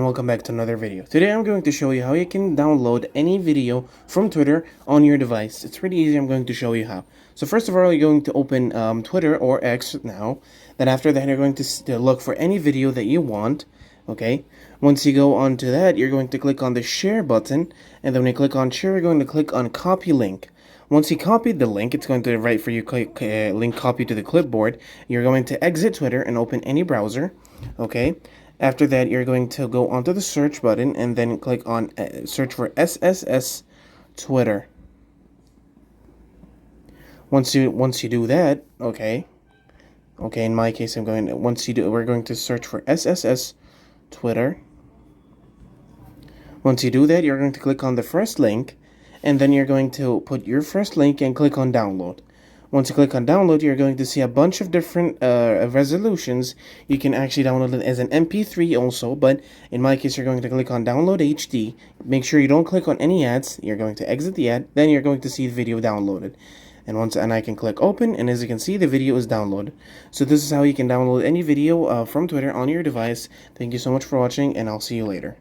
welcome back to another video. Today I'm going to show you how you can download any video from Twitter on your device. It's pretty easy. I'm going to show you how. So first of all, you're going to open Twitter or X now. Then after that, you're going to look for any video that you want. Okay. Once you go onto that, you're going to click on the share button, and then when you click on share, you're going to click on copy link. Once you copied the link, it's going to write for you link copy to the clipboard. You're going to exit Twitter and open any browser. Okay. After that, you're going to go onto the search button and then click on search for SSS Twitter. Once you do that, okay, in my case, we're going to search for SSS Twitter. Once you do that, you're going to click on the first link, and then you're going to put your first link and click on download. Once you click on download, you're going to see a bunch of different resolutions. You can actually download it as an MP3 also, but in my case, you're going to click on download HD. Make sure you don't click on any ads. You're going to exit the ad. Then you're going to see the video downloaded. And I can click open, and as you can see, the video is downloaded. So this is how you can download any video from Twitter on your device. Thank you so much for watching, and I'll see you later.